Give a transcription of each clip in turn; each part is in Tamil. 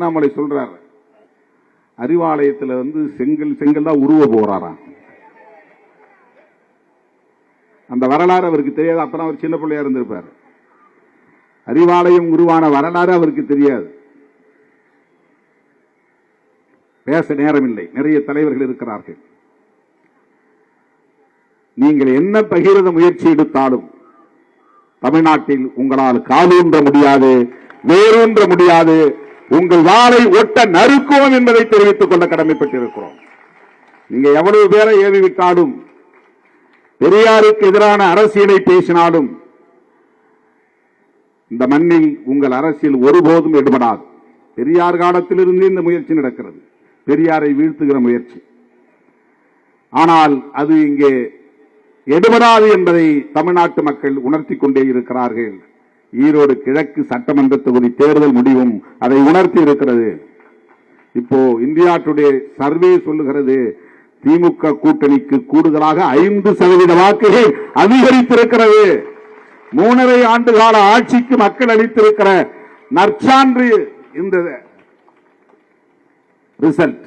அண்ணாமலை சொல்றாரு, அறிவாலயத்தில் செங்கல் தான் உருவ போறாராம். அந்த வரலாறு அவருக்கு தெரியாது. அப்பதான் அவர் சின்ன பிள்ளையா இருந்திருப்பார். அறிவாலயம் உருவான வரலாறு அவருக்கு தெரியாது. பேச நேரம் இல்லை. நிறைய தலைவர்கள் இருக்கிறார்கள். நீங்கள் என்ன பகிரத முயற்சி எடுத்தாலும் தமிழ்நாட்டில் உங்களால் காலூன்ற முடியாது, வேரூன்ற முடியாது. உங்கள் வாளை ஒட்ட நறுக்குவோம் என்பதை தெரிவித்துக் கொள்ள கடமைப்பட்டிருக்கிறோம். நீங்க எவ்வளவு பேரை ஏவிவிட்டாலும், பெரியாருக்கு எதிரான அரசியலை பேசினாலும் இந்த மண்ணில் உங்கள் அரசியல் ஒருபோதும் எடுபடாது. பெரியார் காலத்திலிருந்து இந்த முயற்சி நடக்கிறது, பெரியாரை வீழ்த்துகிற முயற்சி. ஆனால் அது இங்கே எடுபடாது என்பதை தமிழ்நாட்டு மக்கள் உணர்த்தி கொண்டே இருக்கிறார்கள். ஈரோடு கிழக்கு சட்டமன்ற தொகுதி தேர்தல் முடிவும் அதை உணர்த்தி இருக்கிறது. இப்போ இந்தியா டுடே சர்வே சொல்லுகிறது, திமுக கூட்டணிக்கு கூடுதலாக 5% வாக்குகள் அதிகரித்திருக்கிறது. 3.5 ஆண்டு கால ஆட்சிக்கு மக்கள் அளித்திருக்கிற நற்சான்று இந்த ரிசல்ட்.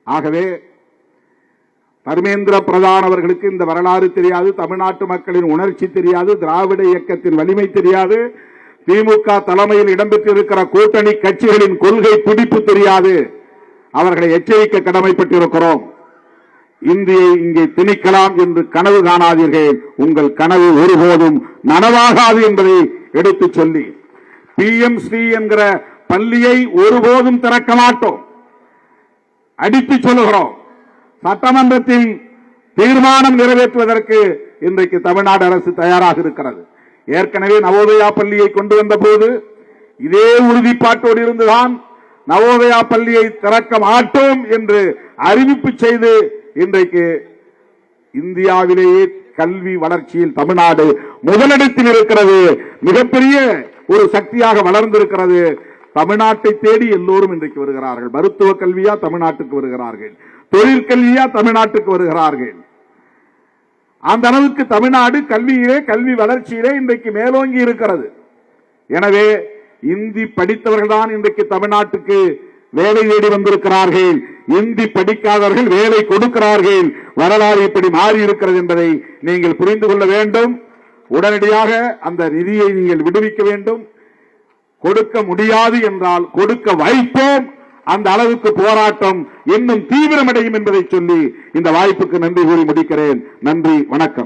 ஆகவே தர்மேந்திர பிரதான் அவர்களுக்கு இந்த வரலாறு தெரியாது, தமிழ்நாட்டு மக்களின் உணர்ச்சி தெரியாது, திராவிட இயக்கத்தின் வலிமை தெரியாது, திமுக தலைமையில் இடம்பெற்றிருக்கிற கூட்டணி கட்சிகளின் கொள்கை பிடிப்பு தெரியாது. அவர்களை எச்சரிக்க கடமைப்பட்டிருக்கிறோம். இந்தியை இங்கே திணிக்கலாம் என்று கனவு காணாதீர்கள். உங்கள் கனவு ஒருபோதும் நனவாகாது என்பதை எடுத்துச் சொல்லி, PMC என்கிற பள்ளியை ஒருபோதும் திறக்க மாட்டோம், அடித்து சொல்லுகிறோம். சட்டமன்றத்தில் தீர்மானம் நிறைவேற்றுவதற்கு இன்றைக்கு தமிழ்நாடு அரசு தயாராக இருக்கிறது. ஏற்கனவே நவோதயா பள்ளியை கொண்டு வந்த போது இதே உறுதிப்பாட்டோடு இருந்துதான் நவோதயா பள்ளியை திறக்க மாட்டோம் என்று அறிவிப்பு செய்து இன்றைக்கு இந்தியாவிலேயே கல்வி வளர்ச்சியில் தமிழ்நாடு முதலிடத்தில் இருக்கிறது. மிகப்பெரிய ஒரு சக்தியாக வளர்ந்திருக்கிறது. தமிழ்நாட்டை தேடி எல்லோரும் இன்றைக்கு வருகிறார்கள். மருத்துவ கல்வியா தமிழ்நாட்டுக்கு வருகிறார்கள், தொழிற்கல்வியா தமிழ்நாட்டுக்கு வருகிறார்கள். அந்த அளவுக்கு தமிழ்நாடு கல்வியிலே, கல்வி வளர்ச்சியிலே இன்றைக்கு மேலோங்கி இருக்கிறது. எனவே இந்தி படித்தவர்கள் தான் இன்றைக்கு தமிழ்நாட்டுக்கு வேலை தேடி வந்திருக்கிறார்கள். இந்தி படிக்காதவர்கள் வேலை கொடுக்கிறார்கள். வரலாறு இப்படி மாறி இருக்கிறது என்பதை நீங்கள் புரிந்து கொள்ள வேண்டும். உடனடியாக அந்த நிதியை நீங்கள் விடுவிக்க வேண்டும். கொடுக்க முடியாது என்றால் கொடுக்க வைப்போம். அந்த அளவுக்கு போராட்டம் இன்னும் தீவிரமடையும் என்பதை சொல்லி இந்த வாய்ப்புக்கு நன்றி கூறி முடிக்கிறேன். நன்றி, வணக்கம்.